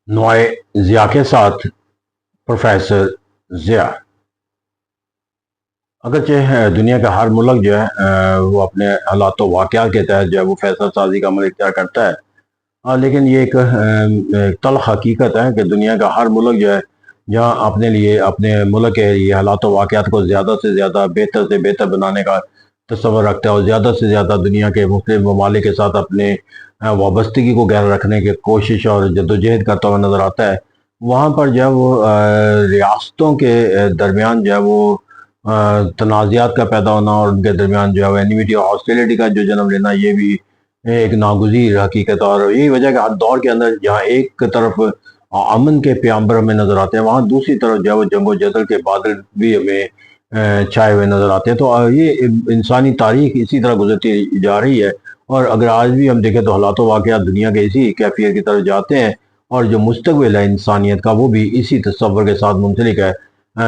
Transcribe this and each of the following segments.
نوائے ضیاء کے ساتھ پروفیسر ضیاء۔ اگرچہ دنیا کا ہر ملک جو ہے وہ اپنے حالات و واقعات کے تحت جو ہے وہ فیصلہ سازی کا عمل اختیار کرتا ہے، لیکن یہ ایک تلخ حقیقت ہے کہ دنیا کا ہر ملک جو ہے جہاں اپنے لیے اپنے ملک کے لیے حالات و واقعات کو زیادہ سے زیادہ بہتر سے بہتر بنانے کا تصور رکھتا ہے اور زیادہ سے زیادہ دنیا کے مختلف ممالک کے ساتھ اپنے وابستگی کو گہرا رکھنے کی کوشش اور جدوجہد کرتا ہوا نظر آتا ہے، وہاں پر جو ہے وہ ریاستوں کے درمیان جو ہے وہ تنازعات کا پیدا ہونا اور ان کے درمیان جو ہے اینیمیٹی اور ہاسٹیلیٹی کا جو جنم لینا، یہ بھی ایک ناگزیر حقیقت ہے۔ اور یہی وجہ کہ ہر دور کے اندر جہاں ایک طرف امن کے پیامبر ہمیں نظر آتے ہیں، وہاں دوسری طرف جو ہے وہ جنگ و جدل کے بادل بھی ہمیں چھائے ہوئے نظر آتے ہیں۔ تو یہ انسانی تاریخ اسی طرح گزرتی جا رہی ہے، اور اگر آج بھی ہم دیکھیں تو حالات و واقعات دنیا کے اسی کیفیت کی طرف جاتے ہیں، اور جو مستقبل ہے انسانیت کا وہ بھی اسی تصور کے ساتھ منسلک ہے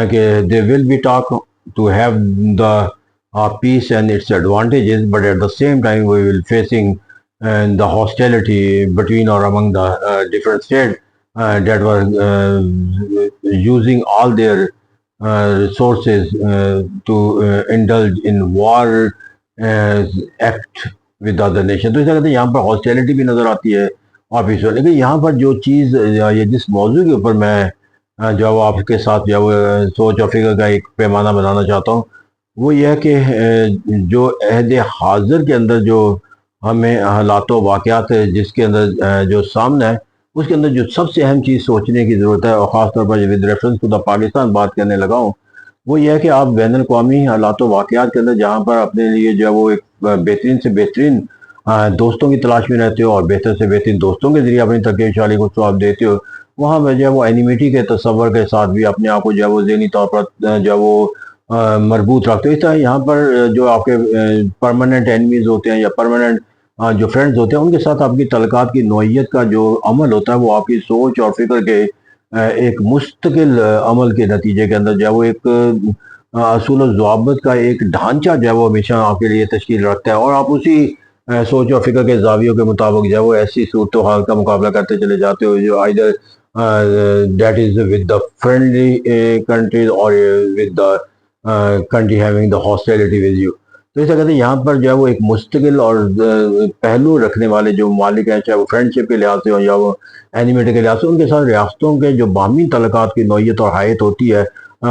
کہ they will be talk to have the peace and its advantages, but at the same time we will facing the hostility between or among the different states that were using all their resources to indulge in war act with other nation۔ تو اس کہتے ہیں یہاں پر hostility بھی نظر آتی ہے اور peaceful, لیکن یہاں پر جو چیز یہ جس موضوع کے اوپر میں جو ہے وہ آپ کے ساتھ جو ہے وہ سوچ اور فکر کا ایک پیمانہ بنانا چاہتا ہوں، وہ یہ ہے کہ جو عہد حاضر کے اندر جو ہمیں حالات و واقعات جس کے اندر جو سامنا ہے، اس کے اندر جو سب سے اہم چیز سوچنے کی ضرورت ہے، اور خاص طور پر with reference to the Pakistan بات کرنے لگا ہوں، وہ یہ ہے کہ آپ بین الاقوامی حالات و واقعات کے اندر جہاں پر اپنے لیے جو ہے وہ ایک بہترین سے بہترین دوستوں کی تلاش میں رہتے ہو اور بہتر سے بہترین دوستوں کے ذریعے اپنی ترکیب شالی کو ثواب دیتے ہو، وہاں پہ جو ہے وہ اینیمیٹی کے تصور کے ساتھ بھی اپنے آپ کو جو ہے وہ ذہنی طور پر جو ہے وہ مربوط رکھتے ہو۔ اس طرح یہاں پر جو آپ کے پرماننٹ اینیمیز ہوتے ہیں یا پرماننٹ جو فرینڈز ہوتے ہیں، ان کے ساتھ آپ کی تعلقات کی نوعیت کا جو عمل ہوتا ہے وہ آپ کی سوچ اور فکر کے ایک مستقل عمل کے نتیجے کے اندر جو ہے وہ ایک اصول و ضوابط کا ایک ڈھانچہ جو ہے وہ ہمیشہ آپ کے لیے تشکیل رکھتا ہے، اور آپ اسی سوچ اور فکر کے زاویوں کے مطابق جو ہے وہ ایسی صورتحال کا مقابلہ کرتے چلے جاتے ہو جو either that is with the friendly countries or with the country having the hostility with you۔ تو اسے کہتے ہیں یہاں پر جو ہے وہ ایک مستقل اور پہلو رکھنے والے جو ممالک ہیں، چاہے وہ فرینڈشپ کے لحاظ سے ہو یا وہ اینیمیٹی کے لحاظ سے، ان کے ساتھ ریاستوں کے جو باہمی تعلقات کی نوعیت اور حیت ہوتی ہے،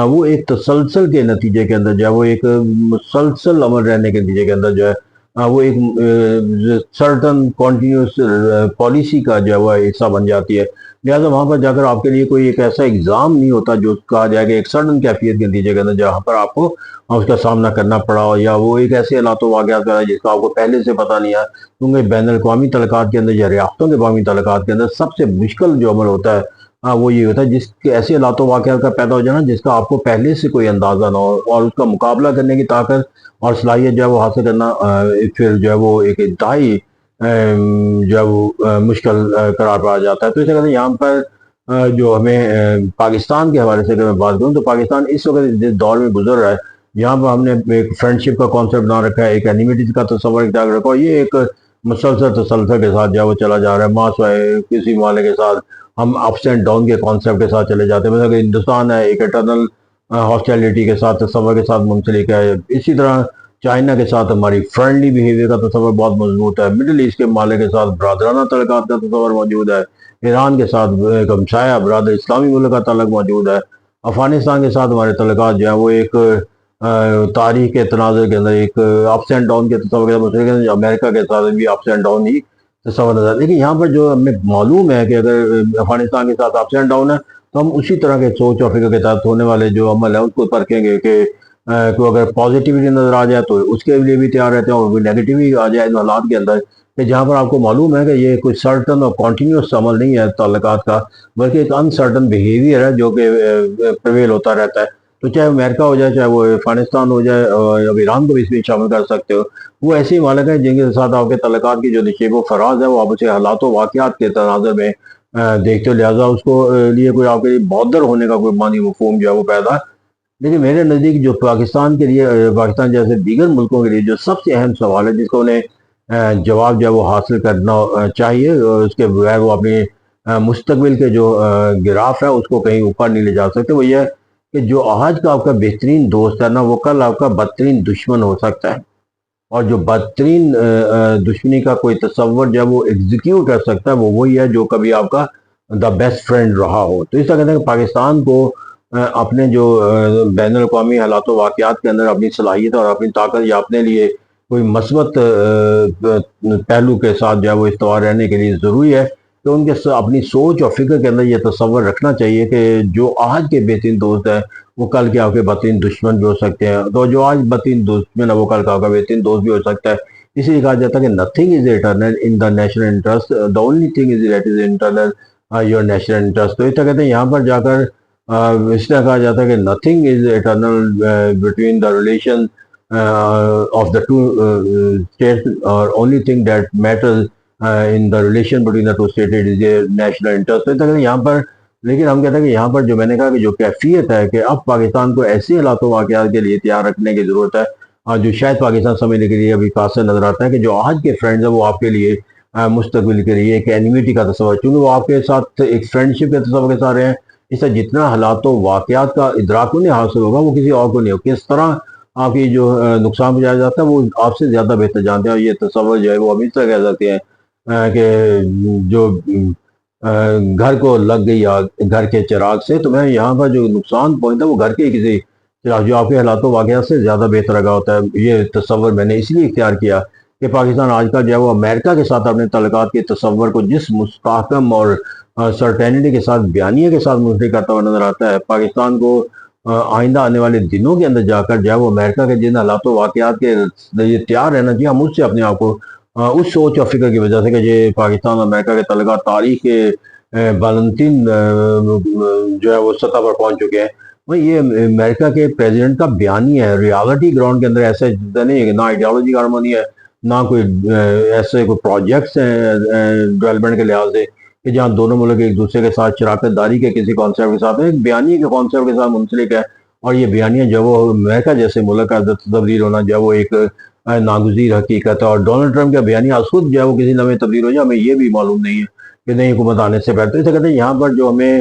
وہ ایک تسلسل کے نتیجے کے اندر جو ہے وہ ایک مسلسل عمل رہنے کے نتیجے کے اندر جو ہے وہ ایک سرٹن کنٹینیوس پالیسی کا جو ہے وہ حصہ بن جاتی ہے۔ لہٰذا وہاں پر جا کر آپ کے لیے کوئی ایک ایسا ایگزام نہیں ہوتا جو کہا جائے کہ ایک سڈن کیفیت کے نتیجے کے اندر جہاں پر آپ کو اس کا سامنا کرنا پڑا ہو، یا وہ ایک ایسے حالات و واقعات کا جس کا آپ کو پہلے سے پتہ نہیں ہے، کیونکہ بین الاقوامی تعلقات کے اندر یا ریاستوں کے باہمی تعلقات کے اندر سب سے مشکل جو عمل ہوتا ہے وہ یہ ہوتا ہے جس کے ایسے حالات و واقعات کا پیدا ہو جانا جس کا آپ کو پہلے سے کوئی اندازہ نہ ہو، اور اس کا مقابلہ کرنے کی طاقت اور صلاحیت جو ہے وہ حاصل کرنا پھر جو ہے وہ ایک انتہائی جو ہے وہ مشکل قرار پا جاتا ہے۔ تو اسے کہتے ہیں یہاں پر جو ہمیں پاکستان کے حوالے سے اگر میں بات کروں تو پاکستان اس وقت جس دور میں گزر رہا ہے، یہاں پر ہم نے ایک فرینڈشپ کا کانسیپٹ بنا رکھا ہے، ایک اینیمیٹی کا تصور اختیار رکھا ہے، یہ ایک مسلسل تسلسل کے ساتھ جو ہے وہ چلا جا رہا ہے۔ ماں سوائے کسی ممالک کے ساتھ ہم اپس اینڈ ڈاؤن کے کانسیپٹ کے ساتھ چلے جاتے ہیں، مثلا کہ ہندوستان ہے ایک اٹرنل ہاسٹیلٹی کے ساتھ تصور کے ساتھ منسلک ہے، اسی طرح چائنا کے ساتھ ہماری فرینڈلی بیہیویئر کا تصور بہت مضبوط ہے، مڈل ایسٹ کے ممالک کے ساتھ برادرانہ تعلقات کا تصور موجود ہے، ایران کے ساتھ ایک ہمسایہ برادر اسلامی ملک کا تعلق موجود ہے، افغانستان کے ساتھ ہمارے تعلقات جو ہیں وہ ایک تاریخ کے تناظر کے اندر ایک اپس اینڈ ڈاؤن کے تصور کے ساتھ، امریکہ کے ساتھ بھی اپس اینڈ ڈاؤن ہی تصور نظر، لیکن یہاں پر جو ہمیں معلوم ہے کہ اگر افغانستان کے ساتھ اپس اینڈ ڈاؤن ہے تو ہم اسی طرح کے سوچ اور فکر کے تحت ہونے والے جو عمل ہے اس کو پرکھیں گے کہ تو اگر پازیٹیوٹی نظر آ جائے تو اس کے لیے بھی تیار رہتے ہیں، اور کوئی نیگیٹیوٹی آ جائے ان حالات کے اندر کہ جہاں پر آپ کو معلوم ہے کہ یہ کوئی سرٹن اور کنٹینیوس عمل نہیں ہے تعلقات کا، بلکہ ایک انسرٹن بیہیویئر ہے جو کہ پریویل ہوتا رہتا ہے۔ تو چاہے امریکہ ہو جائے، چاہے وہ افغانستان ہو جائے، یا ایران کو بھی اس میں شامل کر سکتے ہو، وہ ایسی ممالک ہیں جن کے ساتھ آپ کے تعلقات کی جو نشیب و فراز ہے وہ آپ اسے حالات و واقعات کے تناظر میں دیکھتے ہو، لہٰذا اس کو لیے کوئی آپ کے لیے بہتر ہونے کا کوئی معنی مفہوم جو ہے وہ پیدا۔ لیکن میرے نزدیک جو پاکستان کے لیے پاکستان جیسے دیگر ملکوں کے لیے جو سب سے اہم سوال ہے جس کو انہیں جواب جو ہے وہ حاصل کرنا چاہیے، اس کے بغیر وہ اپنی مستقبل کے جو گراف ہے اس کو کہیں اوپر نہیں لے جا سکتے. وہ یہ ہے کہ جو آج کا آپ کا بہترین دوست ہے نا وہ کل آپ کا بدترین دشمن ہو سکتا ہے. اور جو بدترین دشمنی کا کوئی تصور جب وہ ایگزیکیوٹ کر سکتا ہے وہ وہی ہے جو کبھی آپ کا دا بیسٹ فرینڈ رہا ہو. تو اس طرح کہتے ہیں کہ پاکستان کو اپنے جو بین الاقوامی حالات و واقعات کے اندر اپنی صلاحیت اور اپنی طاقت یا اپنے لیے کوئی مثبت پہلو کے ساتھ جو ہے وہ استوار رہنے کے لیے ضروری ہے کہ ان کے اپنی سوچ اور فکر کے اندر یہ تصور رکھنا چاہیے کہ جو آج کے بہترین دوست ہیں وہ کل کے آپ کے بدترین دشمن بھی ہو سکتے ہیں. تو جو آج بدترین دشمن ہے وہ کل کا آپ کا بہترین دوست بھی ہو سکتا ہے. اسی لیے کہا جاتا ہے کہ nothing is eternal in the national interest, the only thing is that is internal your national interest. تو اس طرح کہتے ہیں یہاں پر جا کر اس طرح کہا جاتا ہے کہ nothing is eternal between the relation of the two states اور only thing that matters in the relation between the two states is their national interest. تو یہاں پر لیکن ہم کہتے ہیں کہ یہاں پر جو میں نے کہا کہ جو کیفیت ہے کہ اب پاکستان کو ایسی حالات و واقعات کے لیے تیار رکھنے کی ضرورت ہے اور جو شاید پاکستان سمجھنے کے لیے ابھی قاصر نظر آتا ہے کہ جو آج کے فرینڈز ہیں وہ آپ کے لیے مستقبل کے لیے ایک اینیمیٹی کا تصور, چونکہ وہ آپ کے ساتھ ایک فرینڈشپ کے تصور کے ساتھ رہے ہیں. اس سے جتنا حالات و واقعات کا ادراک انہیں حاصل ہوگا وہ کسی اور کو نہیں ہوگا. کس طرح آپ کی جو نقصان پہنچایا جاتا ہے وہ آپ سے زیادہ بہتر جانتے ہیں. اور یہ تصور جو ہے وہ ابھی تک کہہ سکتے ہیں کہ جو گھر کو لگ گئی آگ گھر کے چراغ سے, تو میں یہاں پر جو نقصان پہنچتا ہے وہ گھر کے کسی چراغ جو آپ کے حالات و واقعات سے زیادہ بہتر لگا ہوتا ہے. یہ تصور میں نے اس لیے اختیار کیا کہ پاکستان آج کا جو ہے وہ امریکہ کے ساتھ اپنے تعلقات کے تصور کو جس مستحکم اور سرٹینٹی کے ساتھ بیانیے کے ساتھ منسلک کرتا ہوا نظر آتا ہے, پاکستان کو آئندہ آنے والے دنوں کے اندر جا کر جو ہے وہ امریکہ کے جن حالات و واقعات کے یہ تیار رہنا چاہیے. ہم اس سے اپنے آپ کو اس سوچ اور فکر کی وجہ سے کہ یہ پاکستان اور امریکہ کے تعلقات تاریخ کے بالنتین جو ہے وہ سطح پر پہنچ چکے ہیں. یہ امریکہ کے پریزیڈنٹ کا بیانی ہے. ریالٹی گراؤنڈ کے اندر ایسا نہیں ہے کہ نہ آئیڈیالوجی کا ہارمونی ہے نہ کوئی ایسے کوئی پروجیکٹس ہیں ڈیولپمنٹ کے لحاظ سے کہ جہاں دونوں ملک ایک دوسرے کے ساتھ شراکت داری کے کسی کانسیپٹ کے ساتھ ایک بیانیے کے کانسیپٹ کے ساتھ منسلک ہے. اور یہ بیانیہ جو وہ امریکہ جیسے ملک کا تبدیل ہونا جو ہے وہ ایک ناگزیر حقیقت ہے. اور ڈونلڈ ٹرمپ کا بیانیہ خود جو ہے وہ کسی نئے تبدیل ہو جائے ہمیں یہ بھی معلوم نہیں ہے کہ نئی حکومت آنے سے پہلے. اسے کہتے ہیں یہاں پر جو ہمیں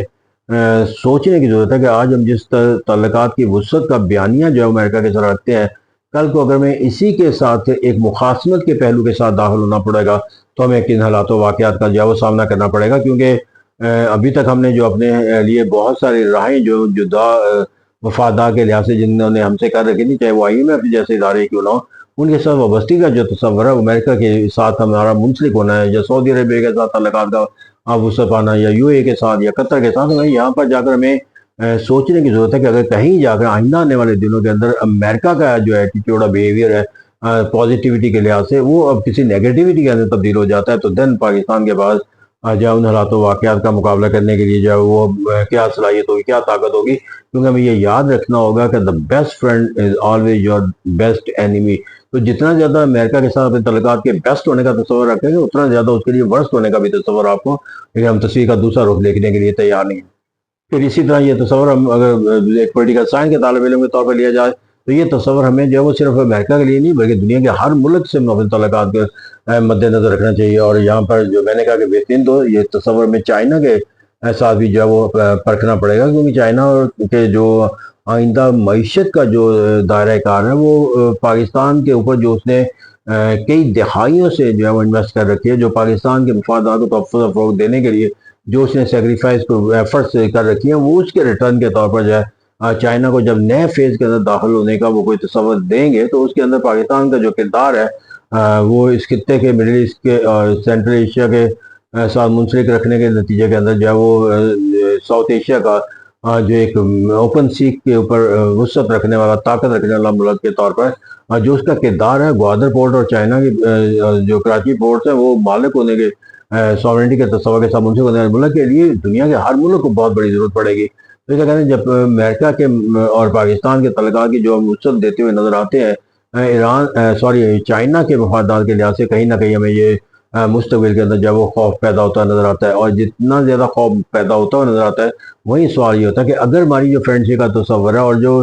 سوچنے کی ضرورت ہے کہ آج ہم جس تعلقات کی وسعت کا بیانیہ جو ہے امریکہ کے ساتھ رکھتے ہیں, کل کو اگر میں اسی کے ساتھ ایک مخاصمت کے پہلو کے ساتھ داخل ہونا پڑے گا تو ہمیں کن حالات و واقعات کا جو ہے وہ سامنا کرنا پڑے گا. کیونکہ ابھی تک ہم نے جو اپنے لیے بہت ساری راہیں جو جدا مفادات کے لحاظ سے جنہوں نے ہم سے کر رکھی تھی, چاہے وہ IMF جیسے ادارے کیوں نہ ہو, ان کے ساتھ وابستی کا جو تصور ہے امریکہ کے ساتھ ہمارا منسلک ہونا ہے یا سعودی عربیہ کے ساتھ تعلقات کا وسعت پانا یا UAE کے ساتھ یا قطر کے ساتھ, یہاں پر جا کر ہمیں سوچنے کی ضرورت ہے کہ اگر کہیں جا کر آئندہ آنے والے دنوں کے اندر امریکہ کا جو ایٹیٹیوڈ اور بیہیویئر ہے پازیٹیوٹی کے لحاظ سے وہ اب کسی نیگیٹیوٹی کے اندر تبدیل ہو جاتا ہے, تو دین پاکستان کے پاس جو ان حالات و واقعات کا مقابلہ کرنے کے لیے جو وہ کیا صلاحیت ہوگی, کیا طاقت ہوگی. کیونکہ ہمیں یہ یاد رکھنا ہوگا کہ the best friend is always your best enemy. تو جتنا زیادہ امریکہ کے ساتھ اپنے تعلقات کے بیسٹ ہونے کا تصور رکھیں گے اتنا زیادہ اس کے لیے ورسٹ ہونے کا بھی تصور آپ کو, لیکن ہم تصویر کا دوسرا رخ دیکھنے کے لیے تیار نہیں ہیں. پھر اسی طرح یہ تصور ہم اگر ایک پولیٹیکل سائنس کے طالب علم کے طور پر لیا جائے تو یہ تصور ہمیں جو ہے وہ صرف امریکہ کے لیے نہیں بلکہ دنیا کے ہر ملک سے اپنے تعلقات کے مد نظر رکھنا چاہیے. اور یہاں پر جو میں نے کہا کہ بہترین تو یہ تصور میں چائنا کے ساتھ بھی جو ہے وہ پرکھنا پڑے گا, کیونکہ چائنا کے جو آئندہ معیشت کا جو دائرہ کار ہے وہ پاکستان کے اوپر جو اس نے کئی دہائیوں سے جو ہے وہ انویسٹ کر رکھی ہے, جو پاکستان کے مفادات کو تحفظ و فروغ دینے کے لیے جو اس نے سیکریفائز کو ایفرٹس کر رکھی ہیں, وہ اس کے ریٹرن کے طور پر جو ہے چائنا کو جب نئے فیز کے اندر داخل ہونے کا وہ کوئی تصور دیں گے تو اس کے اندر پاکستان کا جو کردار ہے وہ اس خطے کے مڈل ایسٹ کے اور سینٹرل ایشیا کے ساتھ منسلک رکھنے کے نتیجے کے اندر جو ہے وہ ساؤتھ ایشیا کا جو ایک اوپن سی کے اوپر وسعت رکھنے والا طاقت رکھنے والا ملک کے طور پر جو اس کا کردار ہے گوادر پورٹ اور چائنا کی جو کراچی پورٹس ہیں وہ مالک ہونے کے سوورنٹی کے تصور کے ساتھ منسلک ہونے والے ملک کے لیے دنیا کے ہر ملک کو بہت بڑی ضرورت پڑے گی. تو کہتے ہیں جب امریکہ کے اور پاکستان کے تعلقات کی جو ہم وسعت دیتے ہوئے نظر آتے ہیں چائنا کے مفادات کے لحاظ سے کہیں نہ کہیں ہمیں یہ مستقبل کے اندر جب وہ خوف پیدا ہوتا نظر آتا ہے. اور جتنا زیادہ خوف پیدا ہوتا ہوا نظر آتا ہے وہی سوال یہ ہوتا ہے کہ اگر ہماری جو فرینڈشپ کا تصور ہے اور جو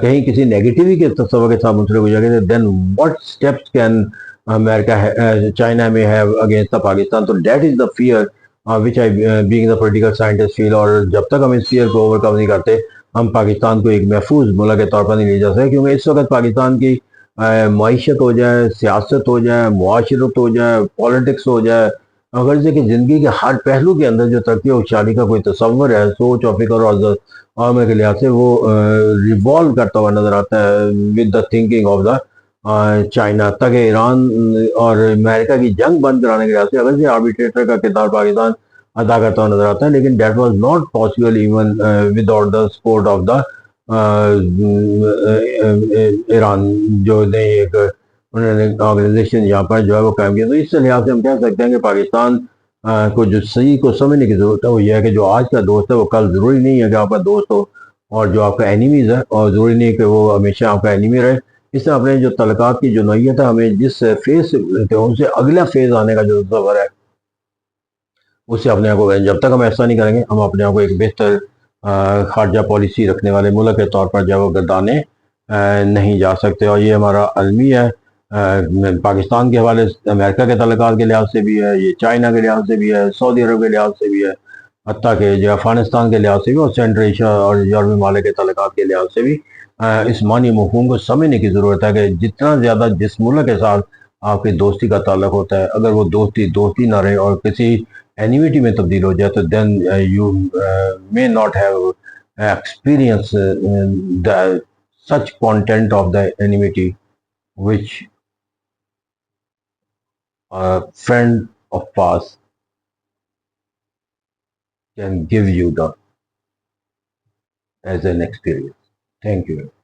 کہیں کسی نیگیٹیوٹی کے تصور کے ساتھ منسلک ہو جائے گا then what steps can America, China may have against the Pakistan. So that is the fear which I being the political scientist feel, اور جب تک ہم اس فیئر کو اوورکم نہیں کرتے ہم پاکستان کو ایک محفوظ ملک کے طور پر نہیں لے جا سکتے، کیونکہ اس وقت پاکستان کی معیشت ہو جائے، سیاست ہو جائے، معاشرت ہو جائے، پالیٹکس ہو جائے، اگر کہ زندگی کے ہر پہلو کے اندر جو ترقی و خوشحالی کا کوئی تصور ہے، سوچ اور فکر اور میرے لحاظ سے وہ ریوالو کرتا ہوا نظر آتا ہے with the thinking of the China, تک ایران اور امریکہ کی جنگ بند کرانے کے لحاظ سے اگر سے آربیٹریٹر کا کردار پاکستان ادا کرتا ہوا نظر آتا ہے، لیکن that was not possible even with out the support of the Iran, جو نے ایک انہوں نے آرگنائزیشن یہاں پر جو ہے وہ قائم کیا۔ تو اس لحاظ سے ہم کہہ سکتے ہیں کہ پاکستان کو جو صحیح کو سمجھنے کی ضرورت ہے وہ یہ ہے کہ جو آج کا دوست ہے وہ کل ضروری نہیں ہے کہ آپ کا دوست ہو، اور جو آپ کا اینیمیز ہے اور ضروری نہیں ہے کہ وہ ہمیشہ آپ کا اینیمی رہے۔ اس سے اپنے جو تعلقات کی جو نوعیت ہے، ہمیں جس فیز سے گزرتے ہیں ان سے اگلا فیز آنے کا جو سفر ہے اس سے اپنے آپ کو، جب تک ہم ایسا نہیں کریں گے ہم اپنے آپ کو ایک بہتر خارجہ پالیسی رکھنے والے ملک کے طور پر جو وہ گردانے نہیں جا سکتے۔ اور یہ ہمارا عالمی ہے، پاکستان کے حوالے سے امریکہ کے تعلقات کے لحاظ سے بھی ہے، یہ چائنا کے لحاظ سے بھی ہے، سعودی عرب کے لحاظ سے بھی ہے، حتیٰ کہ جو افغانستان کے لحاظ سے بھی اور سینٹرل ایشیا اور یورپی ممالک کے تعلقات کے لحاظ سے بھی اس معنی مفہوم کو سمجھنے کی ضرورت ہے کہ جتنا زیادہ جس ملک کے ساتھ آپ کی دوستی کا تعلق ہوتا ہے، اگر وہ دوستی نہ رہے اور کسی اینیمیٹی میں تبدیل ہو جائے تو then you may not have experience the such content of the enmity which a friend of past can give you the as an experience. Thank you.